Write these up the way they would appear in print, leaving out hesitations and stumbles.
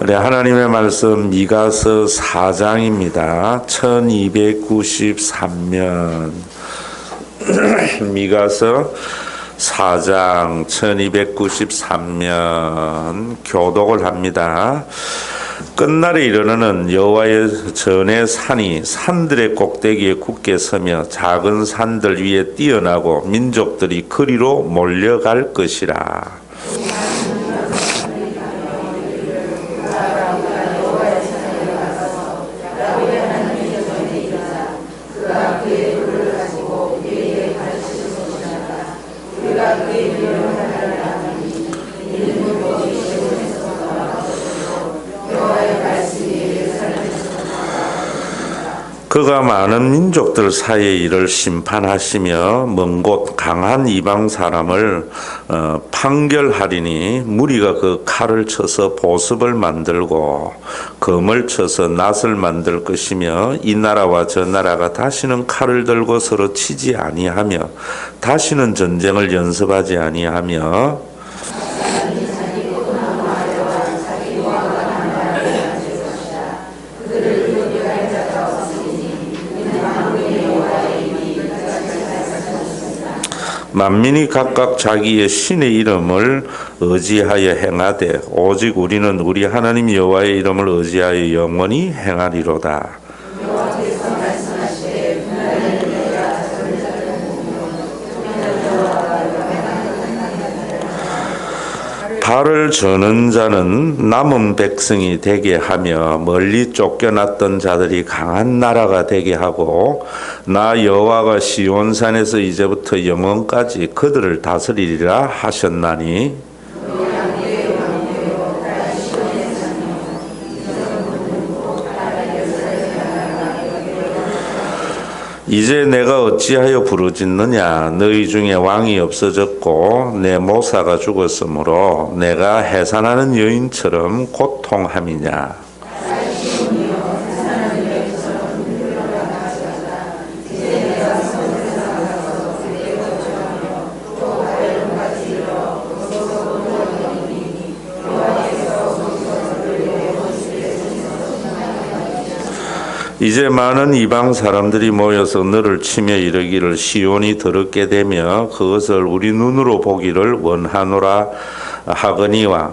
우리 하나님의 말씀 미가서 4장입니다. 1293면 미가서 4장 1293면 교독을 합니다. 끝날에 이르러는 여호와의 전의 산이 산들의 꼭대기에 굳게 서며 작은 산들 위에 뛰어나고 민족들이 그리로 몰려갈 것이라. 그가 많은 민족들 사이에 이를 심판하시며 먼 곳 강한 이방 사람을 판결하리니 무리가 그 칼을 쳐서 보습을 만들고 검을 쳐서 낫을 만들 것이며 이 나라와 저 나라가 다시는 칼을 들고 서로 치지 아니하며 다시는 전쟁을 연습하지 아니하며 만민이 각각 자기의 신의 이름을 의지하여 행하되 오직 우리는 우리 하나님 여호와의 이름을 의지하여 영원히 행하리로다. 발을 저는 자는 남은 백성이 되게 하며 멀리 쫓겨났던 자들이 강한 나라가 되게 하고 나 여호와가 시온산에서 이제부터 영원까지 그들을 다스리리라 하셨나니 이제 내가 어찌하여 부르짖느냐 너희 중에 왕이 없어졌고 내 모사가 죽었으므로 내가 해산하는 여인처럼 고통함이냐. 이제 많은 이방 사람들이 모여서 너를 치며 이르기를 시온이 더럽게 되며 그것을 우리 눈으로 보기를 원하노라 하거니와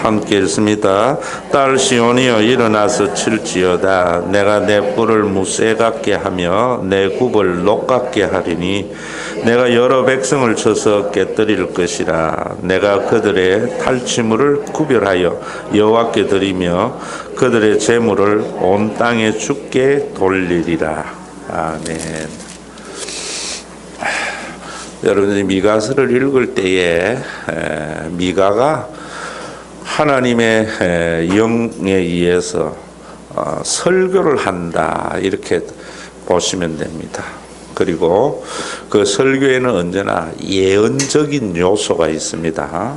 함께 읽습니다. 딸 시온이여 일어나서 칠지어다. 내가 내 뿔을 무쇠 같게 하며 내 굽을 녹 같게 하리니 내가 여러 백성을 쳐서 깨뜨릴 것이라. 내가 그들의 탈취물을 구별하여 여호와께 드리며 그들의 재물을 온 땅에 주께 돌리리라. 아멘. 여러분들이 미가서를 읽을 때에 미가가 하나님의 영에 의해서 설교를 한다 이렇게 보시면 됩니다. 그리고 그 설교에는 언제나 예언적인 요소가 있습니다.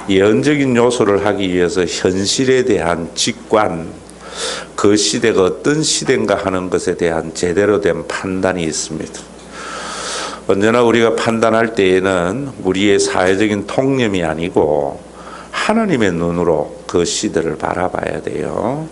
예언적인 요소를 하기 위해서 현실에 대한 직관, 그 시대가 어떤 시대인가 하는 것에 대한 제대로 된 판단이 있습니다. 언제나 우리가 판단할 때에는 우리의 사회적인 통념이 아니고 하나님의 눈으로 그 시대를 바라봐야 돼요.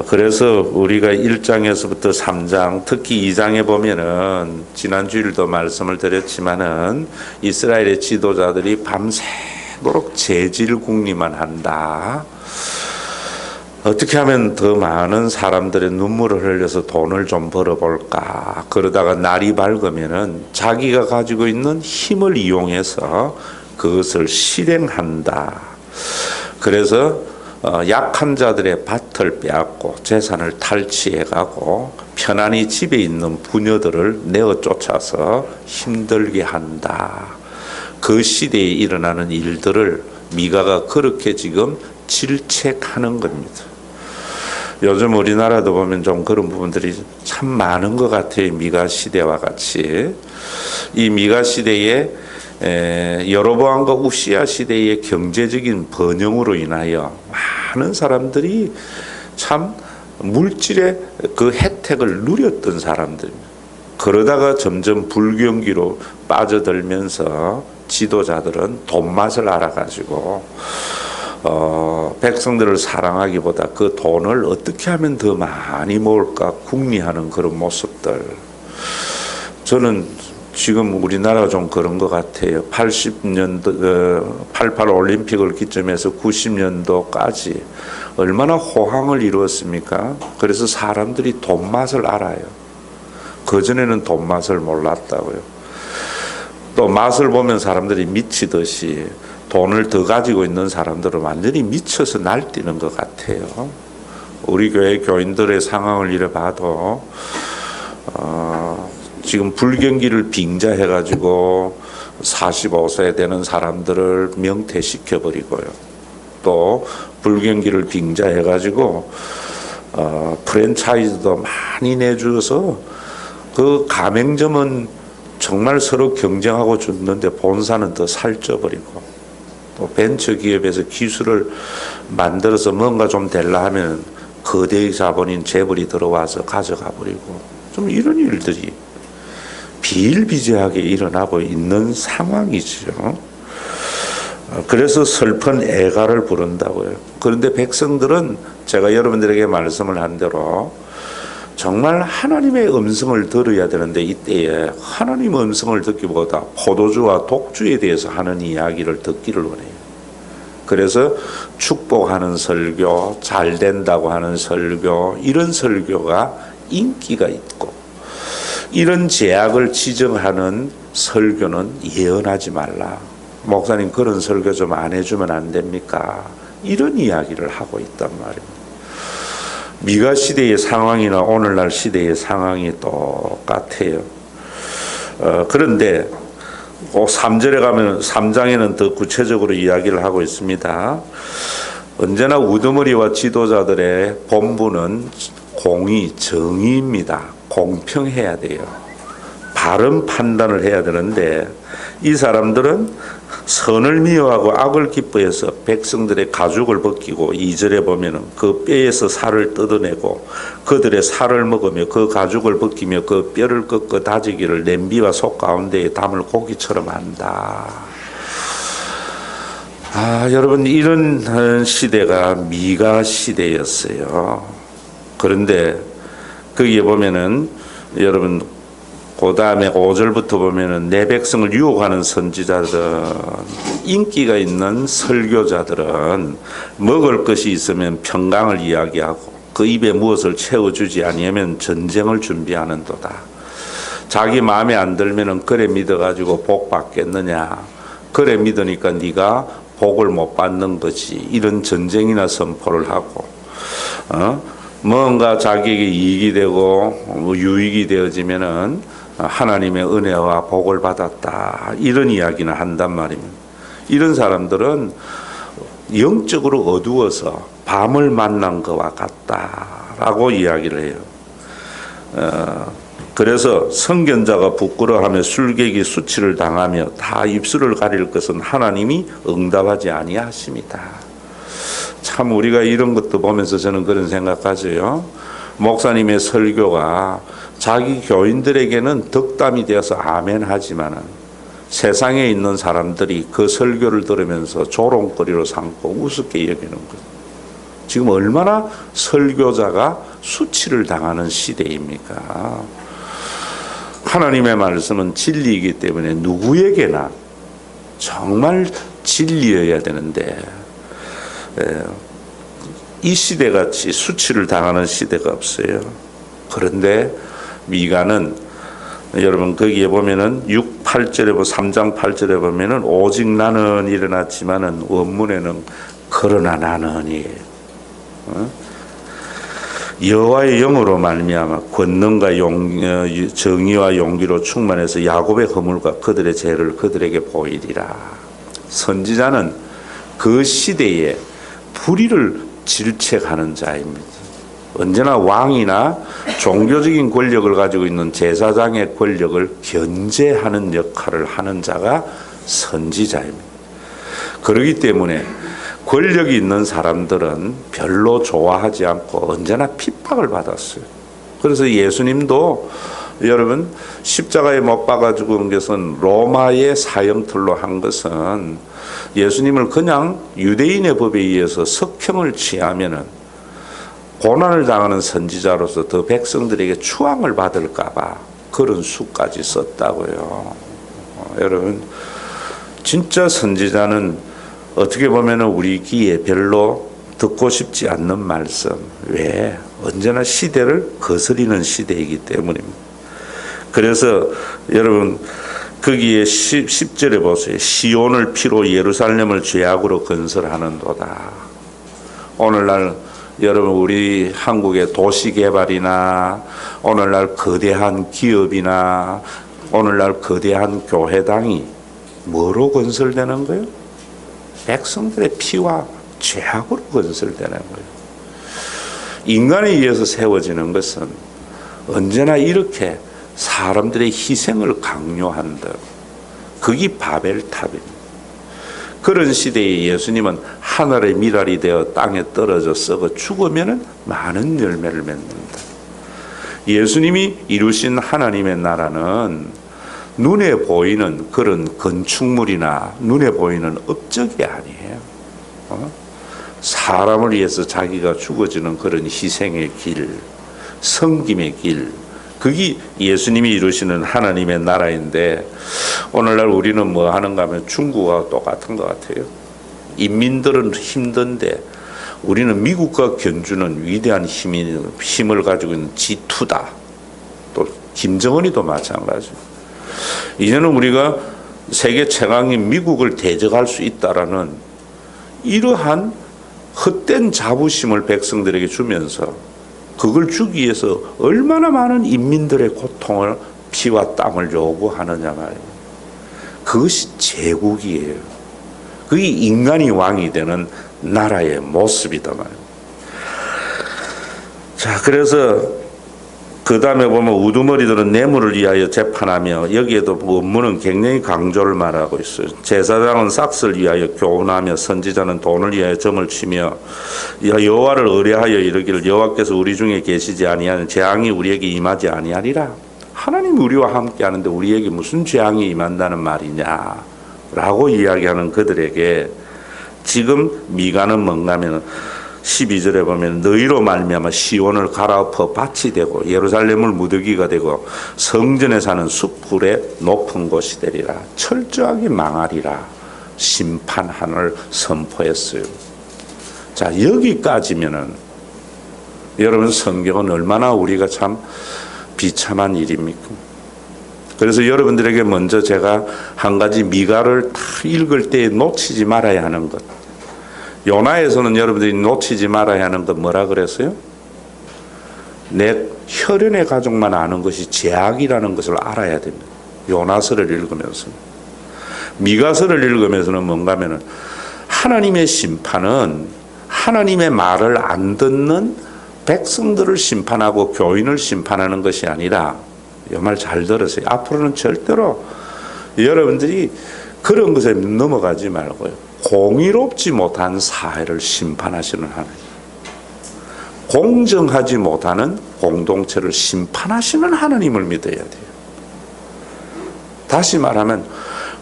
그래서 우리가 1장에서부터 3장, 특히 2장에 보면은 지난주일도 말씀을 드렸지만은 이스라엘의 지도자들이 밤새도록 재질궁리만 한다. 어떻게 하면 더 많은 사람들의 눈물을 흘려서 돈을 좀 벌어볼까. 그러다가 날이 밝으면은 자기가 가지고 있는 힘을 이용해서 그것을 실행한다. 그래서 약한 자들의 밭을 빼앗고 재산을 탈취해가고 편안히 집에 있는 부녀들을 내어 쫓아서 힘들게 한다. 그 시대에 일어나는 일들을 미가가 그렇게 지금 질책하는 겁니다. 요즘 우리나라도 보면 좀 그런 부분들이 참 많은 것 같아요. 미가 시대와 같이. 이 미가 시대에 여로보암과 우시야 시대의 경제적인 번영으로 인하여 많은 사람들이 참 물질의 그 혜택을 누렸던 사람들입니다. 그러다가 점점 불경기로 빠져들면서 지도자들은 돈맛을 알아가지고 백성들을 사랑하기보다 그 돈을 어떻게 하면 더 많이 모을까 궁리하는 그런 모습들. 저는 지금 우리나라가 좀 그런 것 같아요. 80년도 88 올림픽을 기점해서 90년도까지 얼마나 호황을 이루었습니까? 그래서 사람들이 돈 맛을 알아요. 그전에는 돈 맛을 몰랐다고요. 또 맛을 보면 사람들이 미치듯이 돈을 더 가지고 있는 사람들은 완전히 미쳐서 날뛰는 것 같아요. 우리 교회 교인들의 상황을 이래 봐도 지금 불경기를 빙자해가지고 45세 되는 사람들을 명퇴시켜버리고요. 또 불경기를 빙자해가지고 프랜차이즈도 많이 내주어서 그 가맹점은 정말 서로 경쟁하고 줬는데 본사는 더 살쪄버리고, 또 벤처기업에서 기술을 만들어서 뭔가 좀 되려 하면 거대의 자본인 재벌이 들어와서 가져가 버리고, 좀 이런 일들이 비일비재하게 일어나고 있는 상황이죠. 그래서 슬픈 애가를 부른다고요. 그런데 백성들은 제가 여러분들에게 말씀을 한 대로 정말 하나님의 음성을 들어야 되는데, 이때에 하나님의 음성을 듣기보다 포도주와 독주에 대해서 하는 이야기를 듣기를 원해요. 그래서 축복하는 설교, 잘 된다고 하는 설교, 이런 설교가 인기가 있고, 이런 제약을 지정하는 설교는 예언하지 말라. 목사님 그런 설교 좀 안 해주면 안 됩니까? 이런 이야기를 하고 있단 말입니다. 미가 시대의 상황이나 오늘날 시대의 상황이 똑같아요. 그런데 3절에 가면 3장에는 더 구체적으로 이야기를 하고 있습니다. 언제나 우두머리와 지도자들의 본분은 공의, 정의입니다. 공평해야 돼요. 바른 판단을 해야 되는데, 이 사람들은 선을 미워하고 악을 기뻐해서 백성들의 가죽을 벗기고, 2절에 보면은 그 뼈에서 살을 뜯어내고 그들의 살을 먹으며 그 가죽을 벗기며 그 뼈를 꺾어 다지기를 냄비와 속 가운데에 담을 고기처럼 한다. 여러분, 이런 시대가 미가 시대였어요. 그런데 거기에 보면은 여러분, 그 다음에 5절부터 보면은 내 백성을 유혹하는 선지자들은, 인기가 있는 설교자들은 먹을 것이 있으면 평강을 이야기하고 그 입에 무엇을 채워주지 아니하면 전쟁을 준비하는도다. 자기 마음에 안 들면은 그래 믿어가지고 복 받겠느냐, 그래 믿으니까 네가 복을 못 받는 거지, 이런 전쟁이나 선포를 하고, 뭔가 자기에게 이익이 되고 유익이 되어지면은 하나님의 은혜와 복을 받았다, 이런 이야기는 한단 말입니다. 이런 사람들은 영적으로 어두워서 밤을 만난 것과 같다라고 이야기를 해요. 그래서 선견자가 부끄러워하며 술객이 수치를 당하며 다 입술을 가릴 것은 하나님이 응답하지 아니하십니다. 참 우리가 이런 것도 보면서 저는 그런 생각하죠. 목사님의 설교가 자기 교인들에게는 덕담이 되어서 아멘 하지만은 세상에 있는 사람들이 그 설교를 들으면서 조롱거리로 삼고 우습게 여기는 것. 지금 얼마나 설교자가 수치를 당하는 시대입니까? 하나님의 말씀은 진리이기 때문에 누구에게나 정말 진리여야 되는데, 이 시대같이 수치를 당하는 시대가 없어요. 그런데 미가는 여러분 거기에 보면은 6, 8절에 3장 8절에 보면은 오직 나는 일어났지만은 원문에는 그러나 나는이에요. 여호와의 영으로 말미암아 권능과 정의와 용기로 충만해서 야곱의 허물과 그들의 죄를 그들에게 보이리라. 선지자는 그 시대에 불의를 질책하는 자입니다. 언제나 왕이나 종교적인 권력을 가지고 있는 제사장의 권력을 견제하는 역할을 하는 자가 선지자입니다. 그렇기 때문에 권력이 있는 사람들은 별로 좋아하지 않고 언제나 핍박을 받았어요. 그래서 예수님도 여러분 십자가에 못 박아 죽은 것은 로마의 사형틀로 한 것은 예수님을 그냥 유대인의 법에 의해서 석형을 취하면은 고난을 당하는 선지자로서 더 백성들에게 추앙을 받을까 봐 그런 수까지 썼다고요. 여러분 진짜 선지자는 어떻게 보면 우리 귀에 별로 듣고 싶지 않는 말씀. 왜? 언제나 시대를 거스리는 시대이기 때문입니다. 그래서 여러분 거기에 10절에 보세요. 시온을 피로 예루살렘을 죄악으로 건설하는도다. 오늘날 여러분 우리 한국의 도시개발이나 오늘날 거대한 기업이나 오늘날 거대한 교회당이 뭐로 건설되는 거예요? 백성들의 피와 죄악으로 건설되는 거예요. 인간에 의해서 세워지는 것은 언제나 이렇게 사람들의 희생을 강요한다. 그게 바벨탑입니다. 그런 시대에 예수님은 하늘의 미랄이 되어 땅에 떨어져 썩어 죽으면 많은 열매를 맺는다. 예수님이 이루신 하나님의 나라는 눈에 보이는 그런 건축물이나 눈에 보이는 업적이 아니에요. 사람을 위해서 자기가 죽어지는 그런 희생의 길, 섬김의 길, 그게 예수님이 이루시는 하나님의 나라인데 오늘날 우리는 뭐 하는가 하면 중국과 똑같은 것 같아요. 인민들은 힘든데 우리는 미국과 견주는 위대한 힘을 가지고 있는 G2다. 또 김정은이도 마찬가지예요. 이제는 우리가 세계 최강인 미국을 대적할 수 있다라는 이러한 헛된 자부심을 백성들에게 주면서 그걸 주기 위해서 얼마나 많은 인민들의 고통을 피와 땀을 요구하느냐 말이에요. 그것이 제국이에요. 그게 인간이 왕이 되는 나라의 모습이다 말이에요. 자, 그래서 그 다음에 보면 우두머리들은 뇌물을 위하여 재판하며 여기에도 원문은 굉장히 강조를 말하고 있어요. 제사장은 삭스를 위하여 교훈하며 선지자는 돈을 위하여 점을 치며 여호와를 의뢰하여 이르기를 여호와께서 우리 중에 계시지 아니하는 재앙이 우리에게 임하지 아니하리라. 하나님 우리와 함께 하는데 우리에게 무슨 재앙이 임한다는 말이냐 라고 이야기하는 그들에게 지금 미가는 뭔가 하면 12절에 보면 너희로 말미암아 시온을 갈아엎어 밭이 되고 예루살렘을 무더기가 되고 성전에 사는 숲굴의 높은 곳이 되리라. 철저하게 망하리라. 심판한을 선포했어요. 자, 여기까지면은 여러분 성경은 얼마나 우리가 참 비참한 일입니까? 그래서 여러분들에게 먼저 제가 한 가지 미가를 다 읽을 때 놓치지 말아야 하는 것. 요나에서는 여러분들이 놓치지 말아야 하는 것 뭐라 그랬어요? 내 혈연의 가족만 아는 것이 죄악이라는 것을 알아야 됩니다. 요나서를 읽으면서. 미가서를 읽으면서는 뭔가 하면은 하나님의 심판은 하나님의 말을 안 듣는 백성들을 심판하고 교인을 심판하는 것이 아니라 이 말 잘 들으세요. 앞으로는 절대로 여러분들이 그런 것에 넘어가지 말고요. 공의롭지 못한 사회를 심판하시는 하나님, 공정하지 못하는 공동체를 심판하시는 하나님을 믿어야 돼요. 다시 말하면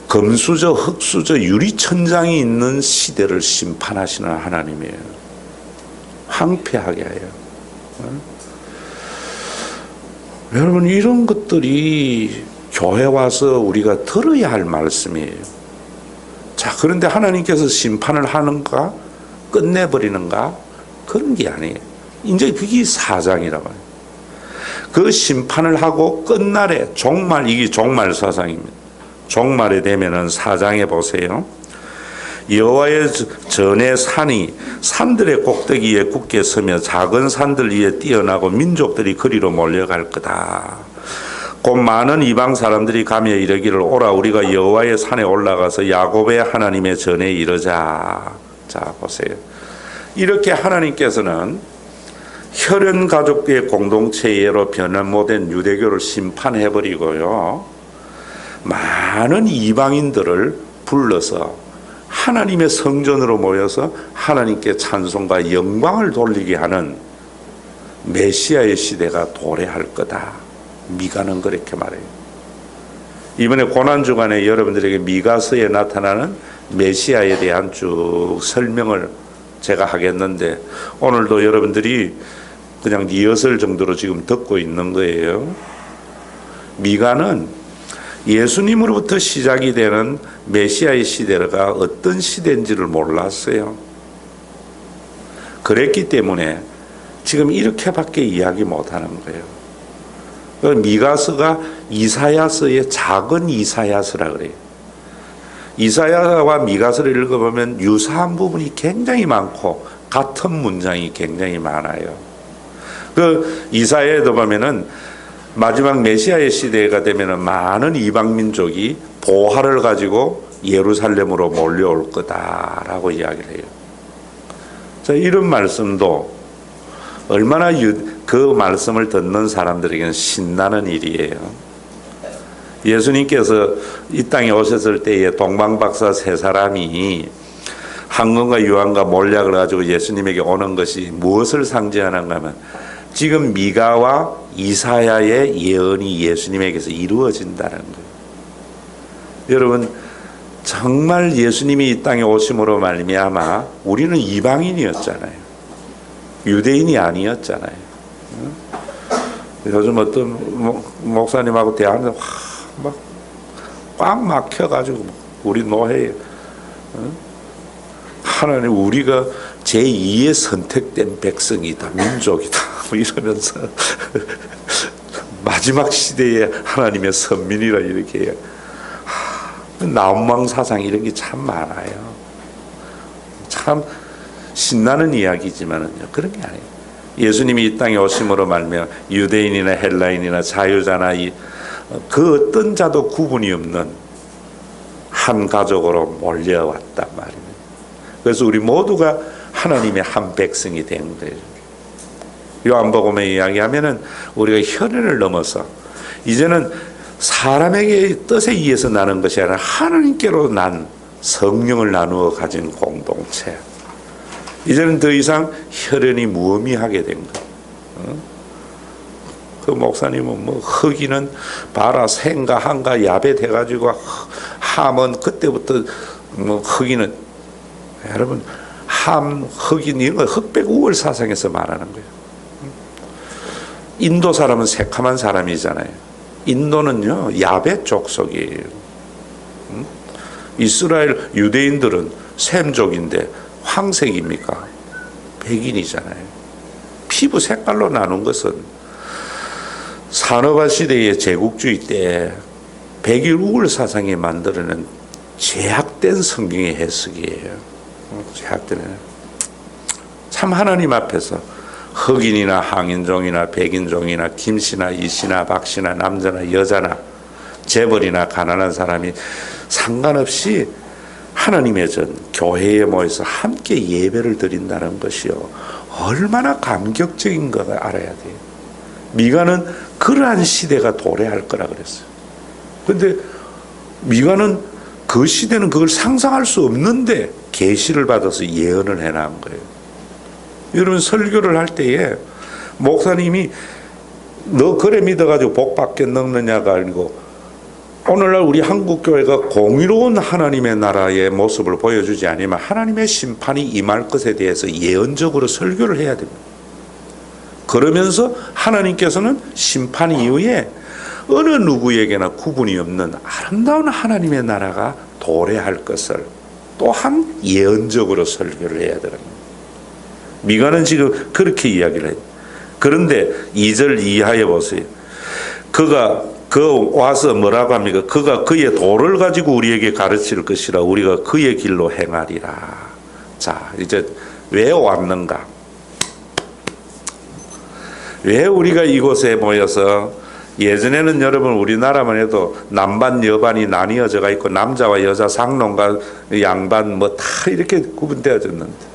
금수저, 흙수저, 유리천장이 있는 시대를 심판하시는 하나님이에요. 황폐하게 해요. 여러분 이런 것들이 교회 와서 우리가 들어야 할 말씀이에요. 자, 그런데 하나님께서 심판을 하는가? 끝내버리는가? 그런 게 아니에요. 이제 그게 사장이라고 해요. 그 심판을 하고 끝날에 종말, 이게 종말 사상입니다. 종말에 되면은 사장에 보세요. 여호와의 전에 산이 산들의 꼭대기에 굳게 서며 작은 산들 위에 뛰어나고 민족들이 그리로 몰려갈 거다. 곧 많은 이방 사람들이 가며 이르기를 오라 우리가 여호와의 산에 올라가서 야곱의 하나님의 전에 이르자. 자 보세요. 이렇게 하나님께서는 혈연 가족의 공동체로 변화 못된 유대교를 심판해버리고요. 많은 이방인들을 불러서 하나님의 성전으로 모여서 하나님께 찬송과 영광을 돌리게 하는 메시아의 시대가 도래할 거다. 미가는 그렇게 말해요. 이번에 고난주간에 여러분들에게 미가서에 나타나는 메시아에 대한 쭉 설명을 제가 하겠는데, 오늘도 여러분들이 그냥 리허설 정도로 지금 듣고 있는 거예요. 미가는 예수님으로부터 시작이 되는 메시아의 시대가 어떤 시대인지를 몰랐어요. 그랬기 때문에 지금 이렇게밖에 이야기 못하는 거예요. 미가서가 이사야서의 작은 이사야서라 그래요. 이사야와 미가서를 읽어보면 유사한 부분이 굉장히 많고 같은 문장이 굉장히 많아요. 그 이사야에도 보면은 마지막 메시아의 시대가 되면은 많은 이방 민족이 보화를 가지고 예루살렘으로 몰려올 거다라고 이야기를 해요. 자, 이런 말씀도 얼마나 그 말씀을 듣는 사람들에게는 신나는 일이에요. 예수님께서 이 땅에 오셨을 때에 동방박사 세 사람이 황금과 유황과 몰약을 가지고 예수님에게 오는 것이 무엇을 상징하는가 하면 지금 미가와 이사야의 예언이 예수님에게서 이루어진다는 거예요. 여러분, 정말 예수님이 이 땅에 오심으로 말미암아 우리는 이방인이었잖아요. 유대인이 아니었잖아요. 요즘 어떤 목사님하고 대화하는데 막 꽉 막혀가지고 우리 노회에 하나님 우리가 제2의 선택된 백성이다, 민족이다 뭐 이러면서 마지막 시대에 하나님의 선민이라 이렇게 해요. 나무망사상 이런 게 참 많아요. 참 신나는 이야기지만은요, 그런 게 아니에요. 예수님이 이 땅에 오심으로 말미암아 유대인이나 헬라인이나 자유자나 그 어떤 자도 구분이 없는 한 가족으로 몰려왔단 말입니다. 그래서 우리 모두가 하나님의 한 백성이 된 거예요. 요한복음에 이야기하면은 우리가 혈연을 넘어서 이제는 사람에게 뜻에 의해서 나는 것이 아니라 하나님께로 난 성령을 나누어 가진 공동체. 이제는 더 이상 혈연이 무의미하게 된 거예요. 그 목사님은 뭐 흑인은 봐라 생가 한가 야벳 해가지고 함은 그때부터 뭐 흑인은 여러분 함 흑인 이런 거 흑백 우월 사상에서 말하는 거예요. 인도 사람은 새카만 사람이잖아요. 인도는요 야벳 족속이에요. 이스라엘 유대인들은 셈족인데 황색입니까? 백인이잖아요. 피부 색깔로 나눈 것은 산업화 시대의 제국주의 때 백일 우월 사상이 만들어낸 제약된 성경의 해석이에요. 제약된. 참 하나님 앞에서 흑인이나 항인종이나 백인종이나 김씨나 이씨나 박씨나 남자나 여자나 재벌이나 가난한 사람이 상관없이 하나님의 전 교회에 모여서 함께 예배를 드린다는 것이요 얼마나 감격적인가가 알아야 돼요. 미가는 그러한 시대가 도래할 거라 그랬어요. 그런데 미가는 그 시대는 그걸 상상할 수 없는데 계시를 받아서 예언을 해놓은 거예요. 여러분 설교를 할 때에 목사님이 너 그래 믿어가지고 복 받겠느냐가 아니고 오늘날 우리 한국교회가 공의로운 하나님의 나라의 모습을 보여주지 않으면 하나님의 심판이 임할 것에 대해서 예언적으로 설교를 해야 됩니다. 그러면서 하나님께서는 심판 이후에 어느 누구에게나 구분이 없는 아름다운 하나님의 나라가 도래할 것을 또한 예언적으로 설교를 해야 되는 겁니다. 미가는 지금 그렇게 이야기를 해요. 그런데 2절 이하에 보세요. 그가 와서 뭐라고 합니까? 그가 그의 도를 가지고 우리에게 가르칠 것이라 우리가 그의 길로 행하리라. 자, 이제 왜 왔는가? 왜 우리가 이곳에 모여서 예전에는 여러분 우리나라만 해도 남반 여반이 나뉘어져가 있고 남자와 여자 상론과 양반 뭐 다 이렇게 구분되어졌는데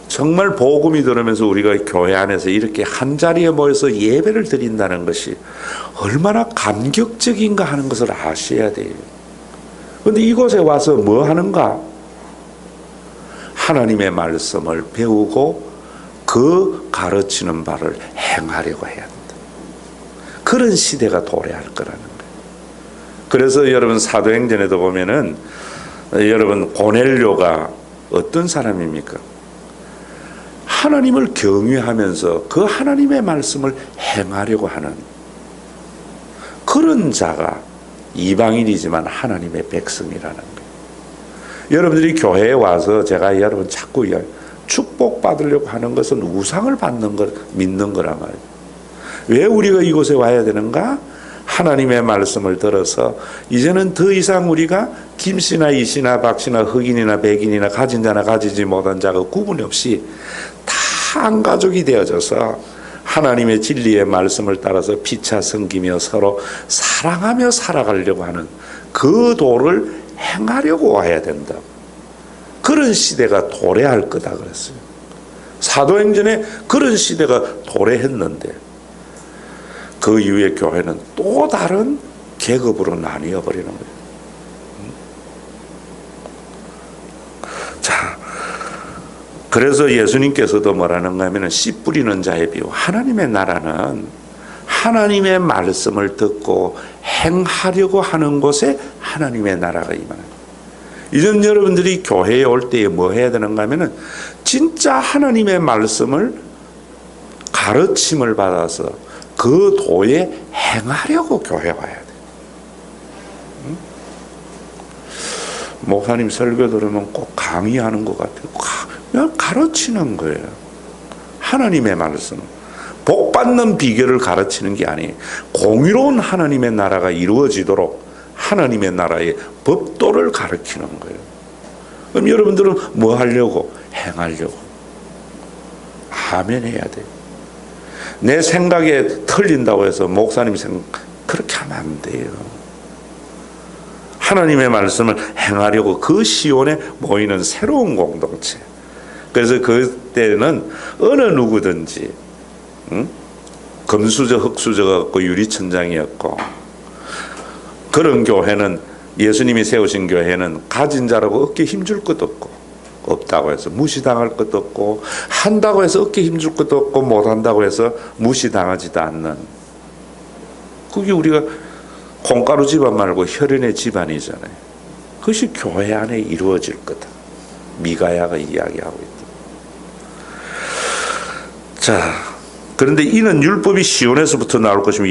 정말 복음이 들으면서 우리가 교회 안에서 이렇게 한 자리에 모여서 예배를 드린다는 것이 얼마나 감격적인가 하는 것을 아셔야 돼요. 그런데 이곳에 와서 뭐 하는가? 하나님의 말씀을 배우고 그 가르치는 바를 행하려고 해야 된다. 그런 시대가 도래할 거라는 거예요. 그래서 여러분 사도행전에도 보면은 여러분 고넬료가 어떤 사람입니까? 하나님을 경외하면서 그 하나님의 말씀을 행하려고 하는 그런 자가 이방인이지만 하나님의 백성이라는 거예요. 여러분들이 교회에 와서 제가 여러분 자꾸 축복받으려고 하는 것은 우상을 받는 걸 믿는 거란 말이에요. 왜 우리가 이곳에 와야 되는가? 하나님의 말씀을 들어서 이제는 더 이상 우리가 김씨나 이씨나 박씨나 흑인이나 백인이나 가진 자나 가지지 못한 자가 구분 없이 다 한 가족이 되어져서 하나님의 진리의 말씀을 따라서 피차 섬기며 서로 사랑하며 살아가려고 하는 그 도를 행하려고 와야 된다. 그런 시대가 도래할 거다 그랬어요. 사도행전에 그런 시대가 도래했는데 그 이후에 교회는 또 다른 계급으로 나뉘어 버리는 거예요. 자, 그래서 예수님께서도 뭐라는가 하면 씨 뿌리는 자의 비유. 하나님의 나라는 하나님의 말씀을 듣고 행하려고 하는 곳에 하나님의 나라가 임하는 거예요. 이전 여러분들이 교회에 올 때에 뭐 해야 되는가 하면은 진짜 하나님의 말씀을 가르침을 받아서 그 도에 행하려고 교회 와야 돼. 목사님 설교 들으면 꼭 강의하는 것 같아요. 그냥 가르치는 거예요. 하나님의 말씀. 복 받는 비결을 가르치는 게 아니에요. 공의로운 하나님의 나라가 이루어지도록 하나님의 나라의 법도를 가르치는 거예요. 그럼 여러분들은 뭐 하려고? 행하려고. 아멘 해야 돼요. 내 생각에 틀린다고 해서 목사님 생각 그렇게 하면 안 돼요. 하나님의 말씀을 행하려고 그 시온에 모이는 새로운 공동체. 그래서 그때는 어느 누구든지 금수저 흙수저가 유리천장이었고 그런 교회는 예수님이 세우신 교회는 가진 자라고 어깨에 힘줄 것도 없고 없다고 해서 무시당할 것도 없고 한다고 해서 어깨에 힘줄 것도 없고 못한다고 해서 무시당하지도 않는 그게 우리가 콩가루 집안 말고 혈연의 집안이잖아요. 그것이 교회 안에 이루어질 거다. 미가야가 이야기하고 있다. 자, 그런데 이는 율법이 시온에서부터 나올 것이며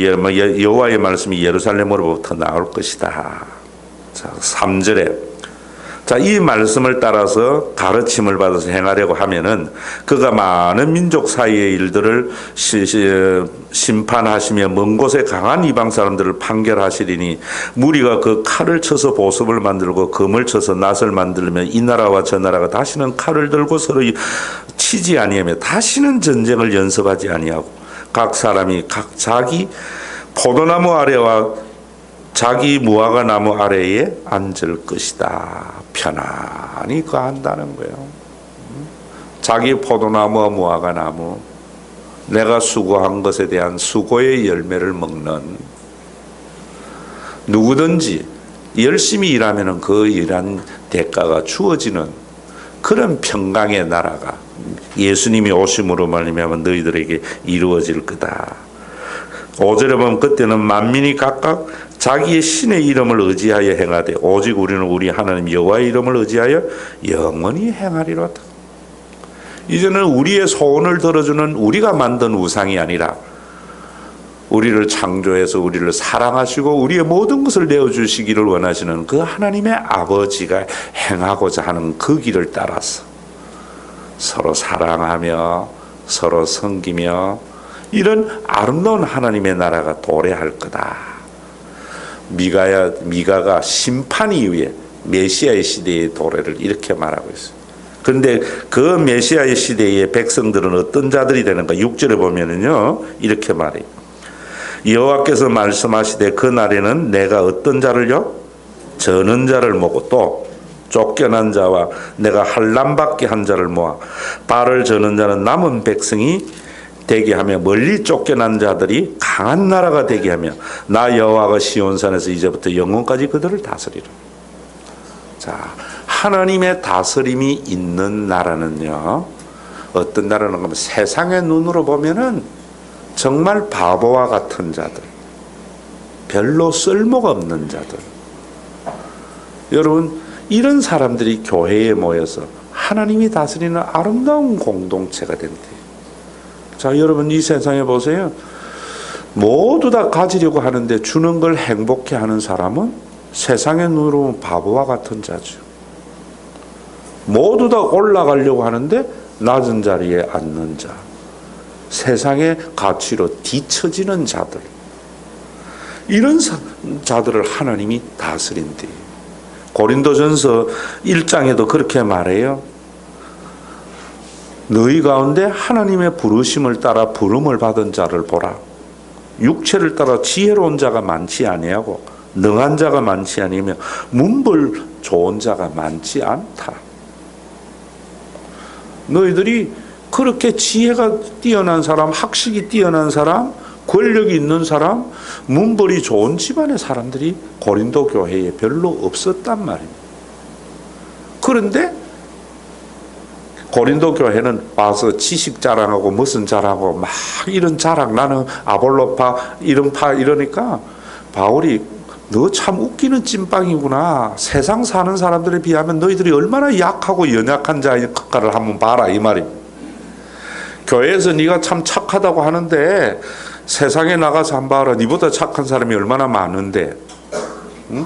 여호와의 말씀이 예루살렘으로부터 나올 것이다. 자, 3절에 자, 이 말씀을 따라서 가르침을 받아서 행하려고 하면은 그가 많은 민족 사이의 일들을 심판하시며 먼 곳에 강한 이방 사람들을 판결하시리니 무리가 그 칼을 쳐서 보습을 만들고 금을 쳐서 낫을 만들면 이 나라와 저 나라가 다시는 칼을 들고 서로 치지 아니하며 다시는 전쟁을 연습하지 아니하고 각 사람이 각 자기 포도나무 아래와 자기 무화과 나무 아래에 앉을 것이다. 편안히 거한다는 거예요. 자기 포도나무와 무화과 나무, 내가 수고한 것에 대한 수고의 열매를 먹는 누구든지 열심히 일하면 그 일한 대가가 주어지는 그런 평강의 나라가 예수님이 오심으로 말미암아 너희들에게 이루어질 거다. 5절에 보면 그때는 만민이 각각 자기의 신의 이름을 의지하여 행하되 오직 우리는 우리 하나님 여호와의 이름을 의지하여 영원히 행하리로다. 이제는 우리의 소원을 들어주는 우리가 만든 우상이 아니라 우리를 창조해서 우리를 사랑하시고 우리의 모든 것을 내어주시기를 원하시는 그 하나님의 아버지가 행하고자 하는 그 길을 따라서 서로 사랑하며 서로 섬기며 이런 아름다운 하나님의 나라가 도래할 거다. 미가가 심판 이후에 메시아의 시대의 도래를 이렇게 말하고 있어요. 그런데 그 메시아의 시대의 백성들은 어떤 자들이 되는가? 6절에 보면은요 이렇게 말해요. 여호와께서 말씀하시되 그 날에는 내가 어떤 자를요? 저는 자를 모고 또 쫓겨난 자와 내가 환난받게 한 자를 모아 발을 저는 자는 남은 백성이 되게 하며 멀리 쫓겨난 자들이 강한 나라가 되게 하며 나 여호와가 시온산에서 이제부터 영원까지 그들을 다스리라. 자, 자, 하나님의 다스림이 있는 나라는요, 어떤 나라는 그러면 세상의 눈으로 보면은 정말 바보와 같은 자들, 별로 쓸모가 없는 자들. 여러분, 이런 사람들이 교회에 모여서 하나님이 다스리는 아름다운 공동체가 된대요. 자, 여러분, 이 세상에 보세요. 모두 다 가지려고 하는데 주는 걸 행복해 하는 사람은 세상의 눈으로 보면 바보와 같은 자죠. 모두 다 올라가려고 하는데 낮은 자리에 앉는 자, 세상의 가치로 뒤처지는 자들, 이런 자들을 하나님이 다스린대요. 고린도전서 1장에도 그렇게 말해요. 너희 가운데 하나님의 부르심을 따라 부름을 받은 자를 보라. 육체를 따라 지혜로운 자가 많지 아니하고 능한 자가 많지 아니며 문벌 좋은 자가 많지 않다. 너희들이 그렇게 지혜가 뛰어난 사람, 학식이 뛰어난 사람, 권력이 있는 사람, 문벌이 좋은 집안의 사람들이 고린도 교회에 별로 없었단 말입니다. 그런데 고린도 교회는 와서 지식 자랑하고 무슨 자랑하고 막 이런 자랑, 나는 아볼로파 이런 파 이러니까 바울이 너 참 웃기는 찐빵이구나. 세상 사는 사람들에 비하면 너희들이 얼마나 약하고 연약한 자일까를 한번 봐라 이 말입니다. 교회에서 네가 참 착하다고 하는데 세상에 나가서 한번 봐라. 네보다 착한 사람이 얼마나 많은데. 응?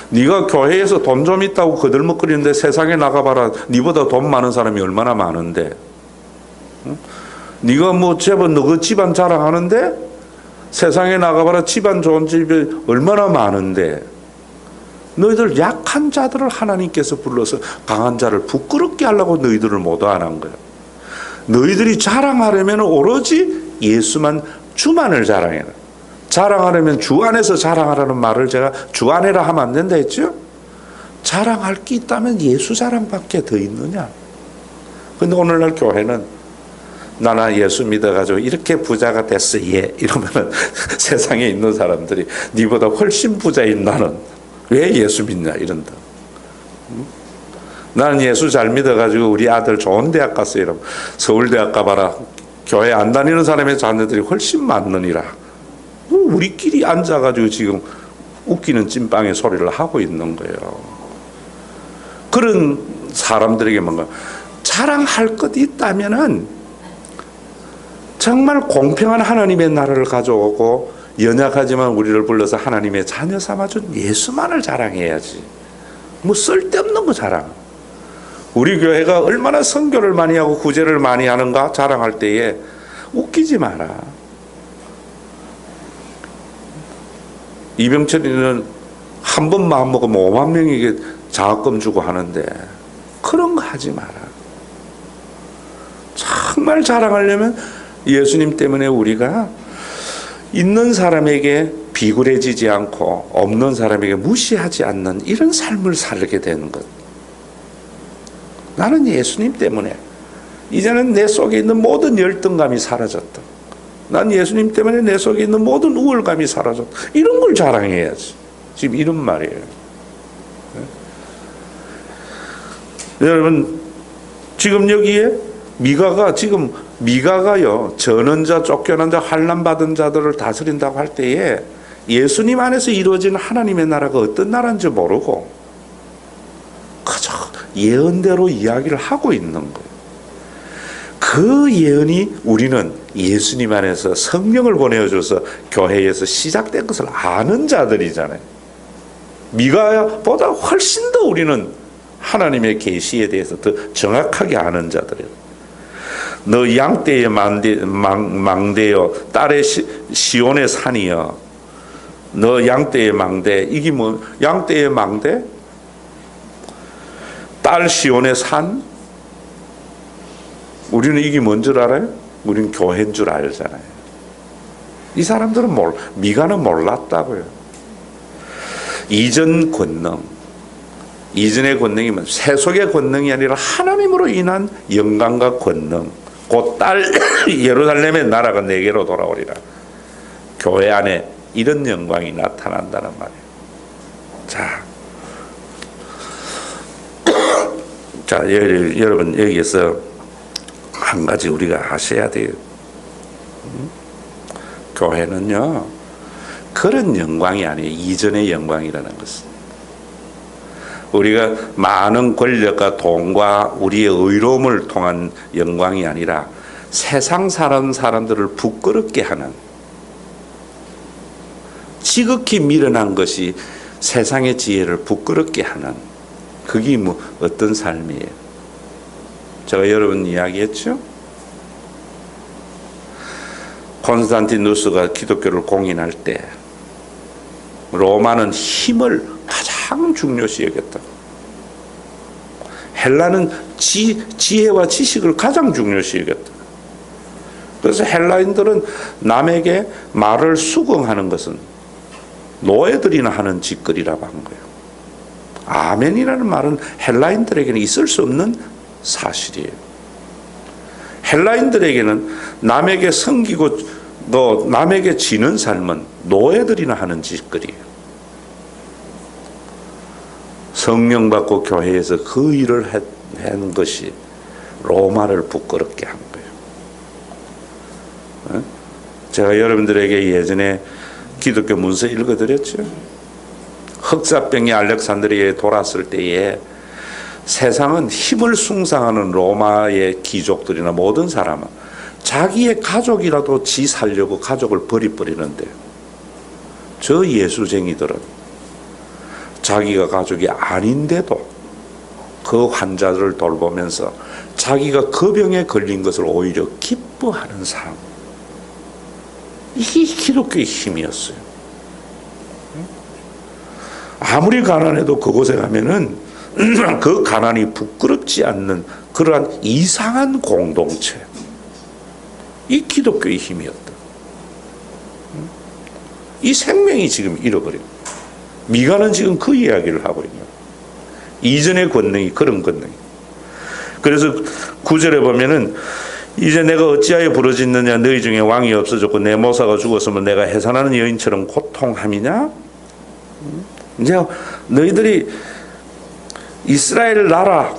네가 교회에서 돈 좀 있다고 거들먹거리는데 세상에 나가봐라. 네보다 돈 많은 사람이 얼마나 많은데. 응? 네가 뭐 제법 너그 집안 자랑하는데 세상에 나가봐라. 집안 좋은 집이 얼마나 많은데. 너희들 약한 자들을 하나님께서 불러서 강한 자를 부끄럽게 하려고 너희들을 모두 안 한 거야. 너희들이 자랑하려면 오로지 예수만, 주만을 자랑해라. 자랑하려면 주 안에서 자랑하라는 말을 제가 주 안에라 하면 안 된다 했죠? 자랑할 게 있다면 예수 자랑밖에 더 있느냐? 근데 오늘날 교회는 나나 예수 믿어가지고 이렇게 부자가 됐어, 예. 이러면은 세상에 있는 사람들이 니보다 훨씬 부자인 나는 왜 예수 믿냐? 이런다. 나는 예수 잘 믿어가지고 우리 아들 좋은 대학 갔어. 이러면 서울대학 가봐라. 교회 안 다니는 사람의 자녀들이 훨씬 많느니라. 우리끼리 앉아가지고 지금 웃기는 찐빵의 소리를 하고 있는 거예요. 그런 사람들에게 뭔가 자랑할 것이 있다면은 정말 공평한 하나님의 나라를 가져오고 연약하지만 우리를 불러서 하나님의 자녀 삼아준 예수만을 자랑해야지. 뭐 쓸데없는 거 자랑. 우리 교회가 얼마나 선교를 많이 하고 구제를 많이 하는가 자랑할 때에 웃기지 마라. 이병철이는 한 번 마음 먹으면 5만 명에게 장학금 주고 하는데 그런 거 하지 마라. 정말 자랑하려면 예수님 때문에 우리가 있는 사람에게 비굴해지지 않고 없는 사람에게 무시하지 않는 이런 삶을 살게 되는 것. 나는 예수님 때문에 이제는 내 속에 있는 모든 열등감이 사라졌다. 난 예수님 때문에 내 속에 있는 모든 우월감이 사라졌다. 이런 걸 자랑해야지. 지금 이런 말이에요. 네? 여러분, 지금 여기에 미가가요, 저는 자, 쫓겨난 자, 환난받은 자들을 다스린다고 할 때에 예수님 안에서 이루어지는 하나님의 나라가 어떤 나라인지 모르고 그저 예언대로 이야기를 하고 있는 거예요. 그 예언이 우리는 예수님 안에서 성령을 보내줘서 교회에서 시작된 것을 아는 자들이잖아요. 미가보다 훨씬 더 우리는 하나님의 계시에 대해서 더 정확하게 아는 자들이에요. 너 양떼의 망대여 딸의 시온의 산이여. 너 양떼의 망대. 이게 뭐 양떼의 망대? 딸 시온의 산? 우리는 이게 뭔 줄 알아요? 우리는 교회인 줄 알잖아요. 이 사람들은 미가는 몰랐다고요. 이전 권능, 이전의 권능이면 세속의 권능이 아니라 하나님으로 인한 영광과 권능, 곧 딸 예루살렘의 나라가 내게로 돌아오리라. 교회 안에 이런 영광이 나타난다는 말이에요. 자, 자, 여러분 여기에서 한 가지 우리가 아셔야 돼요. 교회는요, 그런 영광이 아니에요. 이전의 영광이라는 것은. 우리가 많은 권력과 돈과 우리의 의로움을 통한 영광이 아니라 세상 사는 사람들을 부끄럽게 하는, 지극히 미련한 것이 세상의 지혜를 부끄럽게 하는, 그게 뭐 어떤 삶이에요? 제가 여러분 이야기했죠? 콘스탄티누스가 기독교를 공인할 때 로마는 힘을 가장 중요시 여겼다. 헬라는 지혜와 지식을 가장 중요시 여겼다. 그래서 헬라인들은 남에게 말을 수긍하는 것은 노예들이나 하는 짓거리라고 한 거예요. 아멘이라는 말은 헬라인들에게는 있을 수 없는 사실이에요. 헬라인들에게는 남에게 섬기고 또 남에게 지는 삶은 노예들이나 하는 짓거리예요. 성령 받고 교회에서 그 일을 한 것이 로마를 부끄럽게 한 거예요. 제가 여러분들에게 예전에 기독교 문서 읽어드렸죠. 흑사병이 알렉산드리아에 돌았을 때에 세상은 힘을 숭상하는 로마의 귀족들이나 모든 사람은 자기의 가족이라도 지 살려고 가족을 버리는데, 저 예수쟁이들은 자기가 가족이 아닌데도 그 환자들을 돌보면서 자기가 그 병에 걸린 것을 오히려 기뻐하는 사람, 이게 기독교의 힘이었어요. 아무리 가난해도 그곳에 가면은 그 가난이 부끄럽지 않는 그러한 이상한 공동체, 이 기독교의 힘이었다. 이 생명이 지금 잃어버리고, 미가는 지금 그 이야기를 하고 있는, 이전의 권능이 그런 권능이. 그래서 9절에 보면은 이제 내가 어찌하여 부르짖느냐, 너희 중에 왕이 없어졌고 내 모사가 죽었으면 내가 해산하는 여인처럼 고통함이냐. 이제 너희들이 이스라엘 나라,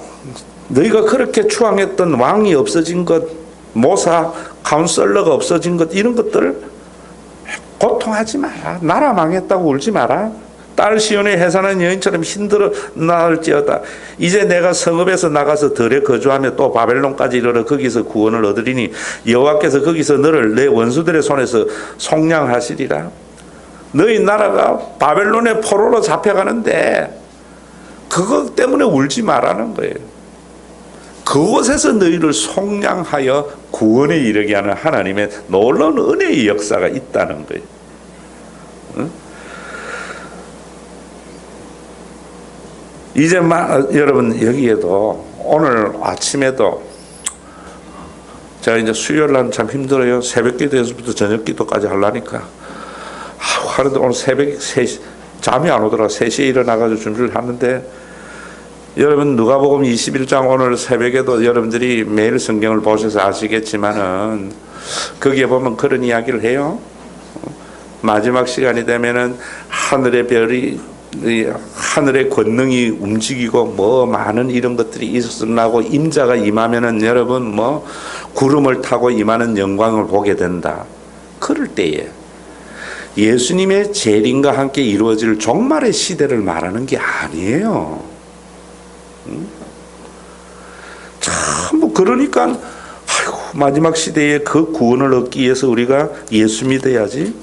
너희가 그렇게 추앙했던 왕이 없어진 것, 모사, 카운셀러가 없어진 것, 이런 것들 고통하지 마라. 나라 망했다고 울지 마라. 딸 시온의 해산한 여인처럼 힘들어 나을지어다. 이제 내가 성읍에서 나가서 들에 거주하며 또 바벨론까지 이르러 거기서 구원을 얻으리니 여호와께서 거기서 너를 내 원수들의 손에서 속량하시리라. 너희 나라가 바벨론의 포로로 잡혀가는데 그것 때문에 울지 말라는 거예요. 그곳에서 너희를 속량하여 구원에 이르게 하는 하나님의 놀라운 은혜의 역사가 있다는 거예요. 응? 이제 여러분 여기에도 오늘 아침에도 제가 이제 수요일날 참 힘들어요. 새벽 기도에서부터 저녁 기도까지 하려니까 하루도 오늘 새벽 3시 잠이 안 오더라. 3시에 일어나가지고 준비를 하는데, 여러분 누가복음 21장 오늘 새벽에도 여러분들이 매일 성경을 보셔서 아시겠지만은 거기에 보면 그런 이야기를 해요. 마지막 시간이 되면은 하늘의 별이, 하늘의 권능이 움직이고 뭐 많은 이런 것들이 일어나고 임자가 임하면은 여러분 뭐 구름을 타고 임하는 영광을 보게 된다. 그럴 때에 예수님의 재림과 함께 이루어질 종말의 시대를 말하는 게 아니에요. 참 뭐 그러니까 아이고 마지막 시대에 그 구원을 얻기 위해서 우리가 예수 믿어야지.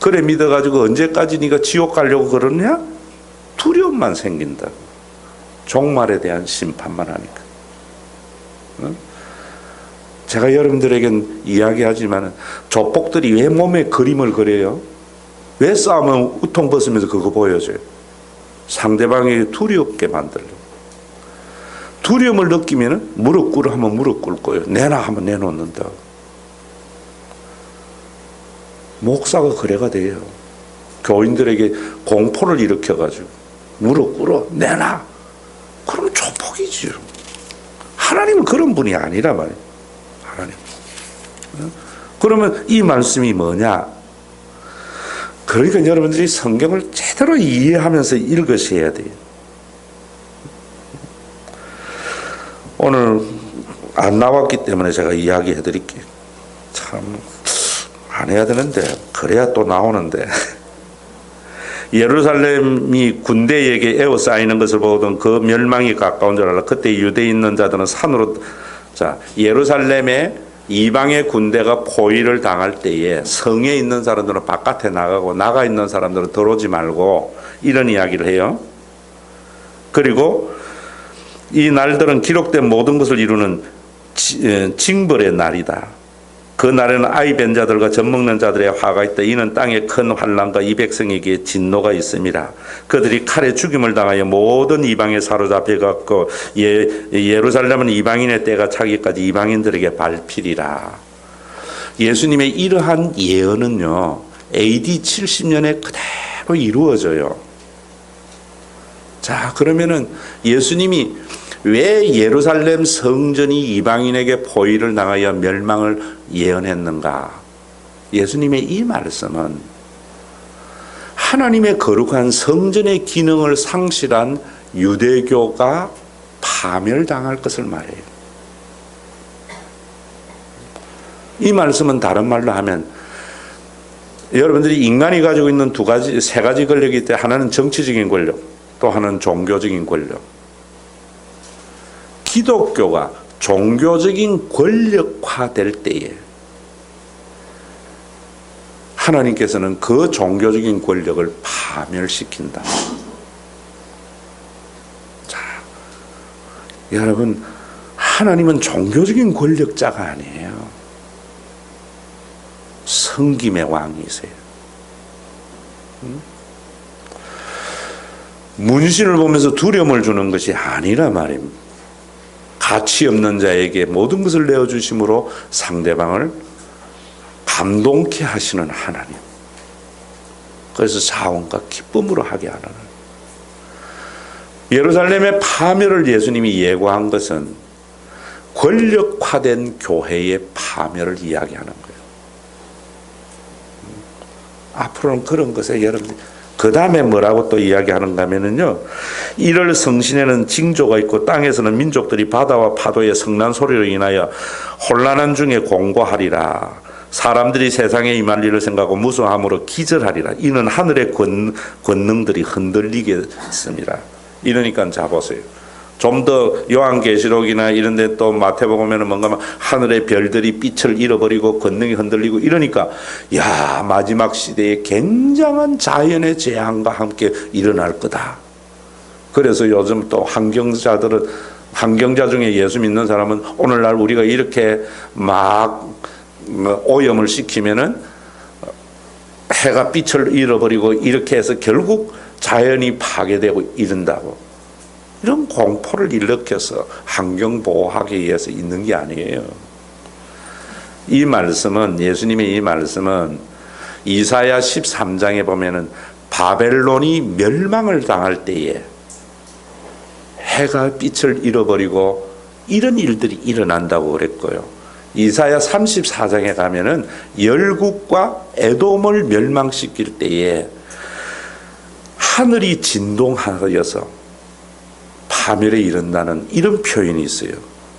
그래 믿어가지고 언제까지 네가 지옥 가려고 그러냐? 두려움만 생긴다. 종말에 대한 심판만 하니까. 제가 여러분들에겐 이야기하지만 조폭들이 왜 몸에 그림을 그려요? 왜 싸우면 우통 벗으면서 그거 보여줘요? 상대방에게 두렵게 만들려고. 두려움을 느끼면 무릎 꿇으 하면 무릎 꿇고요. 내놔 하면 내놓는다. 목사가 그래가 돼요. 교인들에게 공포를 일으켜가지고 무릎 꿇어 내놔. 그러면 조폭이지요. 하나님은 그런 분이 아니라 말이에요. 하나님. 그러면 이 말씀이 뭐냐? 그러니까 여러분들이 성경을 제대로 이해하면서 읽으셔야 돼요. 오늘 안 나왔기 때문에 제가 이야기해 드릴게요. 참 안 해야 되는데 그래야 또 나오는데 예루살렘이 군대에게 에워싸이는 것을 보던 그 멸망이 가까운 줄 알아. 그때 유대에 있는 자들은 산으로, 자, 예루살렘에 이방의 군대가 포위를 당할 때에 성에 있는 사람들은 바깥에 나가고 나가 있는 사람들은 들어오지 말고 이런 이야기를 해요. 그리고 이 날들은 기록된 모든 것을 이루는 징벌의 날이다. 그 날에는 아이 벤 자들과 젖먹는 자들의 화가 있다. 이는 땅에 큰 환난과 이 백성에게 진노가 있음이라. 그들이 칼에 죽임을 당하여 모든 이방에 사로잡혀 갖고 예루살렘은 이방인의 때가 차기까지 이방인들에게 밟히리라. 예수님의 이러한 예언은요, AD 70년에 그대로 이루어져요. 자, 그러면은 예수님이 왜 예루살렘 성전이 이방인에게 포위를 당하여 멸망을 예언했는가? 예수님의 이 말씀은 하나님의 거룩한 성전의 기능을 상실한 유대교가 파멸당할 것을 말해요. 이 말씀은 다른 말로 하면 여러분들이 인간이 가지고 있는 세 가지 권력이 있대. 하나는 정치적인 권력, 또 하나는 종교적인 권력. 기독교가 종교적인 권력화될 때에 하나님께서는 그 종교적인 권력을 파멸시킨다. 자, 여러분, 하나님은 종교적인 권력자가 아니에요. 성김의 왕이세요. 문신을 보면서 두려움을 주는 것이 아니라 말입니다. 가치 없는 자에게 모든 것을 내어주심으로 상대방을 감동케 하시는 하나님. 그래서 자원과 기쁨으로 하게 하는 하나님. 예루살렘의 파멸을 예수님이 예고한 것은 권력화된 교회의 파멸을 이야기하는 거예요. 앞으로는 그런 것에 여러분들 그 다음에 뭐라고 또 이야기하는가 하면은요, 이를 성신에는 징조가 있고 땅에서는 민족들이 바다와 파도의 성난 소리로 인하여 혼란한 중에 공고하리라. 사람들이 세상에 임할 일을 생각하고 무서워함으로 기절하리라. 이는 하늘의 권능들이 흔들리겠습니다. 이러니까 자 보세요. 좀 더 요한계시록이나 이런 데 또 마태복음에는 뭔가 하늘의 별들이 빛을 잃어버리고 권능이 흔들리고 이러니까 야, 마지막 시대에 굉장한 자연의 재앙과 함께 일어날 거다. 그래서 요즘 또 환경자 중에 예수 믿는 사람은 오늘날 우리가 이렇게 막 오염을 시키면은 해가 빛을 잃어버리고 이렇게 해서 결국 자연이 파괴되고 이른다고. 이런 공포를 일으켜서 환경 보호하기 위해서 있는 게 아니에요. 이 말씀은, 예수님의 이 말씀은 이사야 13장에 보면은 바벨론이 멸망을 당할 때에 해가 빛을 잃어버리고 이런 일들이 일어난다고 그랬고요. 이사야 34장에 가면은 열국과 에돔을 멸망시킬 때에 하늘이 진동하여서 파멸에 이른다는 이런 표현이 있어요.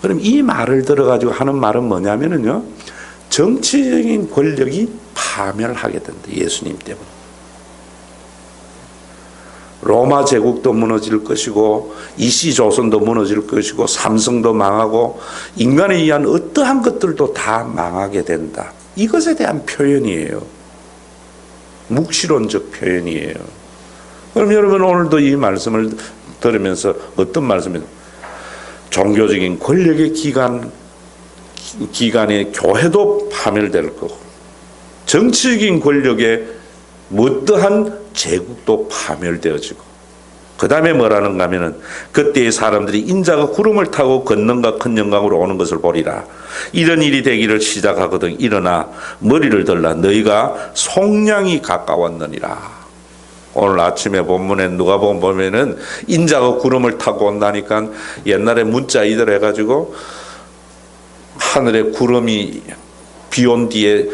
그럼 이 말을 들어가지고 하는 말은 뭐냐면은요, 정치적인 권력이 파멸하게 된다. 예수님 때문에. 로마 제국도 무너질 것이고 이시조선도 무너질 것이고 삼성도 망하고 인간에 의한 어떠한 것들도 다 망하게 된다. 이것에 대한 표현이에요. 묵시론적 표현이에요. 그럼 여러분 오늘도 이 말씀을 들으면서 어떤 말씀이에요? 종교적인 권력의 기간에 교회도 파멸될 거고 정치적인 권력의 어떠한 제국도 파멸되어지고 그 다음에 뭐라는가 하면은 그때의 사람들이 인자가 구름을 타고 권능과 큰 영광으로 오는 것을 보리라. 이런 일이 되기를 시작하거든 일어나 머리를 들라 너희가 속량이 가까웠느니라. 오늘 아침에 본문에 누가복음 보면은 인자가 구름을 타고 온다니까 옛날에 문자 이대로 해가지고 하늘에 구름이 비 온 뒤에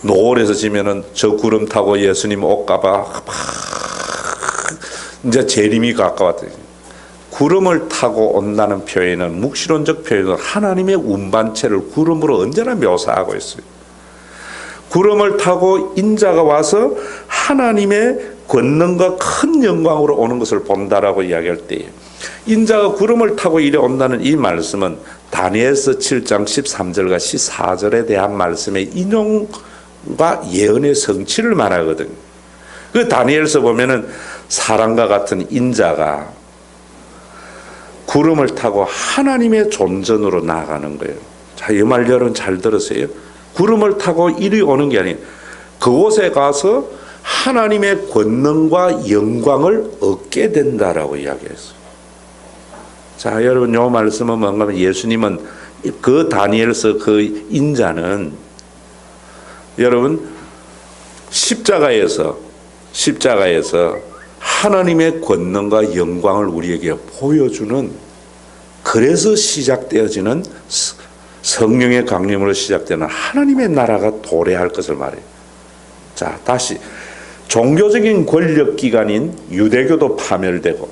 노을에서 지면은 저 구름 타고 예수님 올까봐 이제 재림이 가까웠대. 구름을 타고 온다는 표현은 묵시론적 표현은 하나님의 운반체를 구름으로 언제나 묘사하고 있어요. 구름을 타고 인자가 와서 하나님의 권능과 큰 영광으로 오는 것을 본다라고 이야기할 때에 인자가 구름을 타고 이래 온다는 이 말씀은 다니엘서 7장 13절과 14절에 대한 말씀의 인용과 예언의 성취를 말하거든요. 그 다니엘서 보면은 사람과 같은 인자가 구름을 타고 하나님의 존전으로 나아가는 거예요. 자, 이 말 여러분 잘 들으세요. 구름을 타고 이리 오는 게 아닌 그곳에 가서 하나님의 권능과 영광을 얻게 된다라고 이야기했어요. 자, 여러분 이 말씀은 뭔가 하면 예수님은 그 다니엘서 그 인자는 여러분 십자가에서 하나님의 권능과 영광을 우리에게 보여주는, 그래서 시작되어지는 성령의 강림으로 시작되는 하나님의 나라가 도래할 것을 말해요. 자, 다시 종교적인 권력기관인 유대교도 파멸되고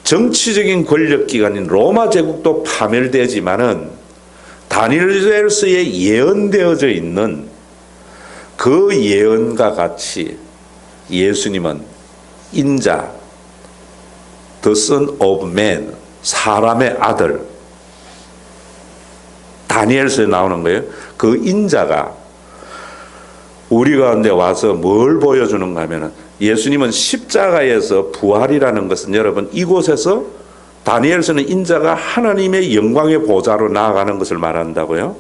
정치적인 권력기관인 로마 제국도 파멸되지만은 다니엘서에 예언되어져 있는 그 예언과 같이 예수님은 인자, the son of man, 사람의 아들, 다니엘서에 나오는 거예요. 그 인자가 우리 가운데 와서 뭘 보여주는가 하면은 예수님은 십자가에서 부활이라는 것은 여러분 이곳에서 다니엘서는 인자가 하나님의 영광의 보좌로 나아가는 것을 말한다고요.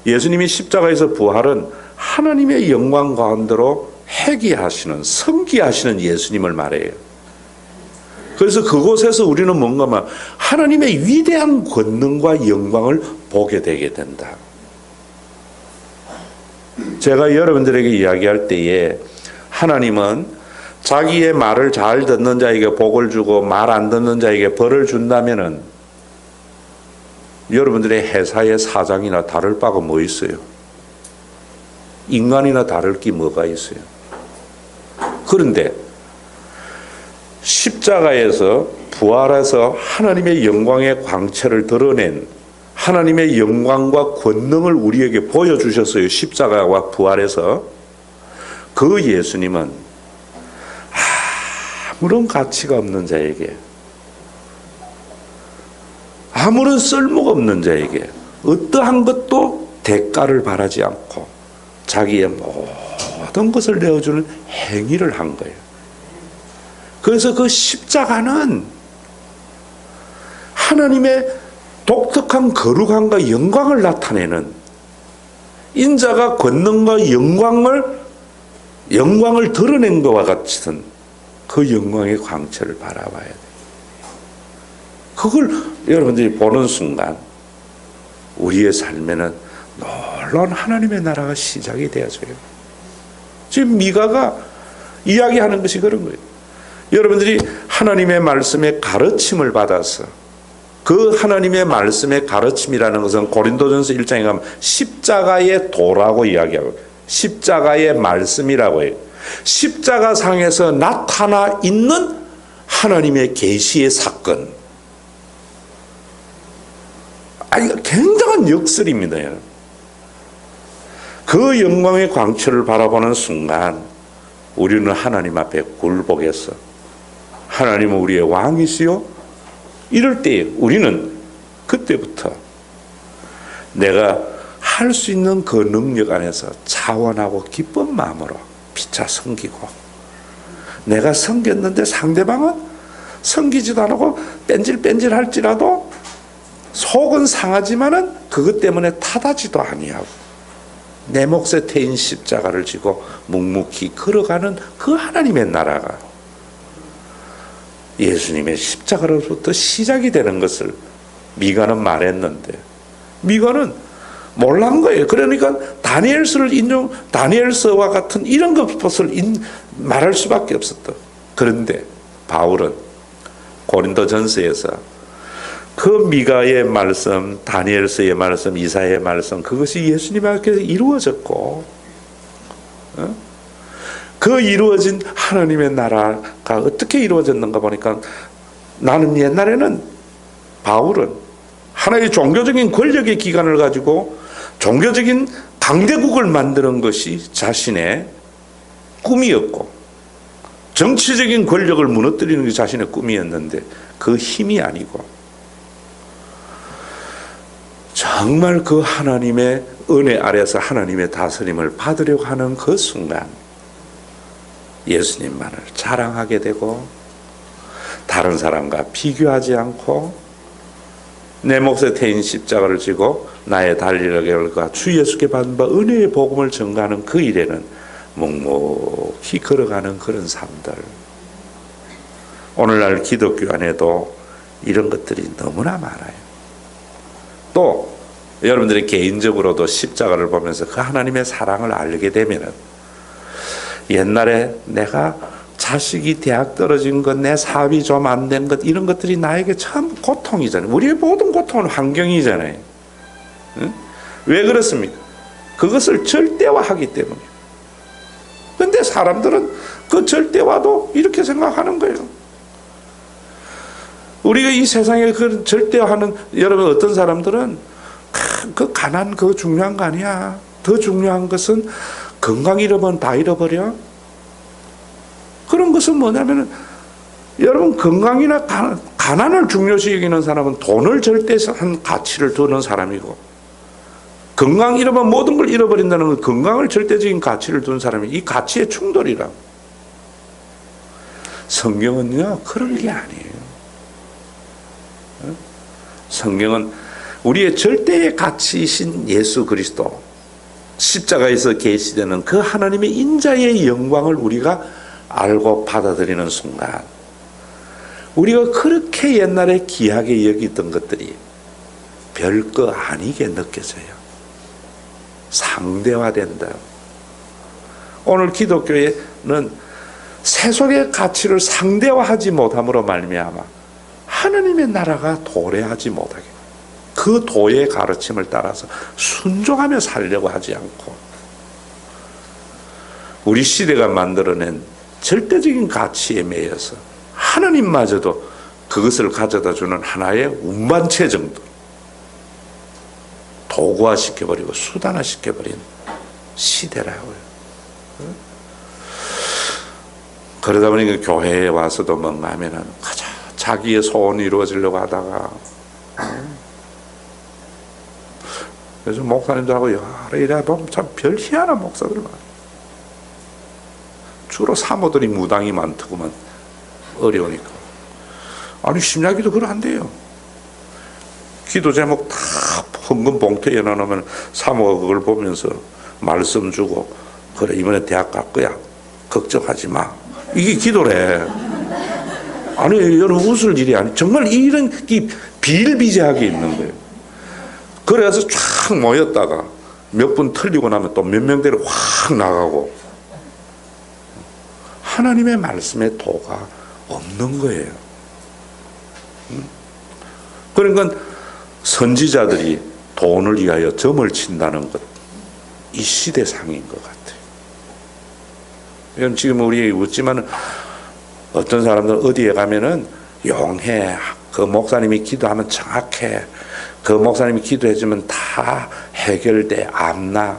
예수님이 십자가에서 부활은 하나님의 영광 가운데로 회귀하시는, 성기하시는 예수님을 말해요. 그래서 그곳에서 우리는 뭔가 막 하나님의 위대한 권능과 영광을 보게 되게 된다. 제가 여러분들에게 이야기할 때에 하나님은 자기의 말을 잘 듣는 자에게 복을 주고 말 안 듣는 자에게 벌을 준다면은 여러분들의 회사의 사장이나 다를 바가 뭐 있어요? 인간이나 다를 게 뭐가 있어요? 그런데 십자가에서 부활해서 하나님의 영광의 광채를 드러낸 하나님의 영광과 권능을 우리에게 보여주셨어요. 십자가와 부활해서. 그 예수님은 아무런 가치가 없는 자에게, 아무런 쓸모가 없는 자에게 어떠한 것도 대가를 바라지 않고 자기의 모든 것을 내어주는 행위를 한 거예요. 그래서 그 십자가는 하나님의 독특한 거룩함과 영광을 나타내는, 인자가 권능과 영광을 드러낸 것과 같은 그 영광의 광채를 바라봐야 돼요. 그걸 여러분들이 보는 순간 우리의 삶에는 놀라운 하나님의 나라가 시작이 되어져요. 지금 미가가 이야기하는 것이 그런 거예요. 여러분들이 하나님의 말씀에 가르침을 받아서, 그 하나님의 말씀의 가르침이라는 것은 고린도전서 1장에 가면 십자가의 도라고 이야기하고 십자가의 말씀이라고 해요. 십자가상에서 나타나 있는 하나님의 계시의 사건. 이거 굉장한 역설입니다. 그 영광의 광채를 바라보는 순간 우리는 하나님 앞에 굴복해서 하나님은 우리의 왕이시요, 이럴 때 우리는 그때부터 내가 할 수 있는 그 능력 안에서 자원하고 기쁜 마음으로 피차 섬기고, 내가 섬겼는데 상대방은 섬기지도 않고 뺀질뺀질 할지라도 속은 상하지만은 그것 때문에 타다지도 아니하고 내 몫에 태인 십자가를 지고 묵묵히 걸어가는 그 하나님의 나라가 예수님의 십자가로부터 시작이 되는 것을 미가는 말했는데 미가는 몰란 거예요. 그러니까 다니엘서와 같은 이런 것을 말할 수밖에 없었다. 그런데 바울은 고린도전서에서 그 미가의 말씀, 다니엘서의 말씀, 이사야의 말씀, 그것이 예수님 앞에서 이루어졌고, 그 이루어진 하나님의 나라가 어떻게 이루어졌는가 보니까 나는 옛날에는 바울은 하나의 종교적인 권력의 기관을 가지고 종교적인 강대국을 만드는 것이 자신의 꿈이었고, 정치적인 권력을 무너뜨리는 게 자신의 꿈이었는데 그 힘이 아니고 정말 그 하나님의 은혜 아래서 하나님의 다스림을 받으려고 하는 그 순간 예수님만을 자랑하게 되고, 다른 사람과 비교하지 않고 내 몫에 태인 십자가를 지고 나의 달리는 결과 주 예수께 받은 바 은혜의 복음을 전가하는 그 일에는 묵묵히 걸어가는 그런 삶들. 오늘날 기독교 안에도 이런 것들이 너무나 많아요. 또 여러분들이 개인적으로도 십자가를 보면서 그 하나님의 사랑을 알게 되면은, 옛날에 내가 자식이 대학 떨어진 것, 내 사업이 좀 안 된 것, 이런 것들이 나에게 참 고통이잖아요. 우리의 모든 고통은 환경이잖아요. 응? 왜 그렇습니까? 그것을 절대화하기 때문이에요. 근데 사람들은 그 절대화도 이렇게 생각하는 거예요. 우리가 이 세상에 그 절대화하는, 여러분, 어떤 사람들은 그 가난 그거 중요한 거 아니야. 더 중요한 것은 건강 잃어버리면 다 잃어버려. 그런 것은 뭐냐면은, 여러분, 건강이나 가난을 중요시 여기는 사람은 돈을 절대한 가치를 두는 사람이고, 건강 잃어버리면 모든 걸 잃어버린다는 건 건강을 절대적인 가치를 두는 사람이, 이 가치의 충돌이라고. 성경은요 그런 게 아니에요. 성경은 우리의 절대의 가치이신 예수 그리스도, 십자가에서 계시되는 그 하나님의 인자의 영광을 우리가 알고 받아들이는 순간, 우리가 그렇게 옛날에 귀하게 여기던 것들이 별거 아니게 느껴져요. 상대화된다. 오늘 기독교에는 세속의 가치를 상대화하지 못함으로 말미암아 하나님의 나라가 도래하지 못하게, 그 도의 가르침을 따라서 순종하며 살려고 하지 않고, 우리 시대가 만들어낸 절대적인 가치에 매여서 하나님마저도 그것을 가져다 주는 하나의 운반체 정도 도구화시켜버리고 수단화시켜버린 시대라고요. 그러다 보니까 교회에 와서도 뭔가 하면은 자기의 소원이 이루어지려고 하다가, 그래서 목사님들하고 여러 일해 보면 참 별 희한한 목사들 많아요. 주로 사모들이 무당이 많더구만. 어려우니까. 아니, 심야기도 그러한대요. 기도 제목 다 헌금 봉투에 넣어놓으면 사모가 그걸 보면서 말씀 주고, 그래 이번에 대학 갈 거야, 걱정하지 마, 이게 기도래. 아니, 여러분, 웃을 일이 아니, 정말 이런 비일비재하게 있는 거예요. 그래서 쫙 모였다가 몇 분 틀리고 나면 또 몇 명대로 확 나가고, 하나님의 말씀의 도가 없는 거예요. 그러니까 선지자들이 돈을 위하여 점을 친다는 것, 이 시대상인 것 같아요. 이건 지금 우리 웃지만, 어떤 사람들 어디에 가면은 용해, 그 목사님이 기도하면 정확해, 그 목사님이 기도해주면 다 해결돼, 안나.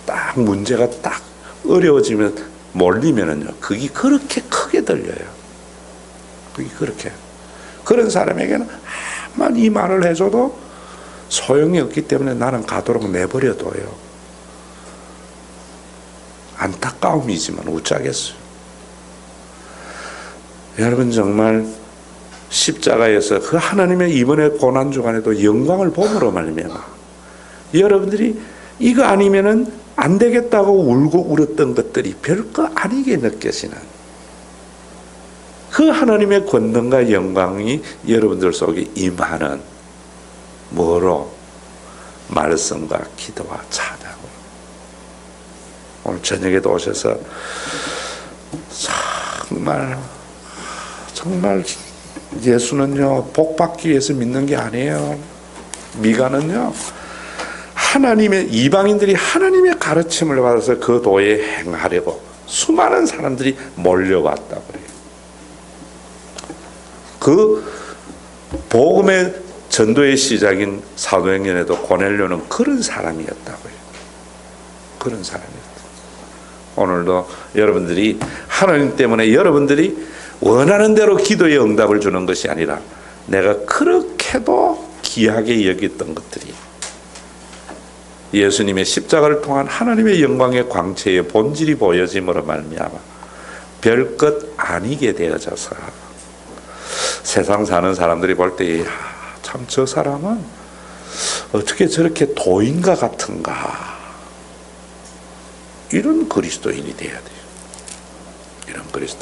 딱 문제가 딱 어려워지면 몰리면은요, 그게 그렇게 크게 들려요. 그게 그렇게. 그런 사람에게는 아무리 이 말을 해줘도 소용이 없기 때문에 나는 가도록 내버려둬요. 안타까움이지만 어쩌겠어요. 여러분, 정말 십자가에서 그 하나님의 이번의 고난 주간에도 영광을 봄으로 말미암아 여러분들이 이거 아니면은 안 되겠다고 울고 울었던 것들이 별거 아니게 느껴지는 그 하나님의 권능과 영광이 여러분들 속에 임하는, 뭐로? 말씀과 기도와 찬양으로. 오늘 저녁에도 오셔서 정말 예수는요 복 받기 위해서 믿는 게 아니에요. 미가는요 하나님의, 이방인들이 하나님의 가르침을 받아서 그 도에 행하려고 수많은 사람들이 몰려왔다 그래요. 그 복음의 전도의 시작인 사도행전에도 고넬료는 그런 사람이었다고요. 그런 사람이었다. 오늘도 여러분들이 하나님 때문에 여러분들이 원하는 대로 기도의 응답을 주는 것이 아니라 내가 그렇게도 귀하게 여겼던 것들이 예수님의 십자가를 통한 하나님의 영광의 광채의 본질이 보여짐으로 말미암아 별것 아니게 되어져서 세상 사는 사람들이 볼 때 참 저 사람은 어떻게 저렇게 도인과 같은가, 이런 그리스도인이 돼야 돼요. 이런 그리스도.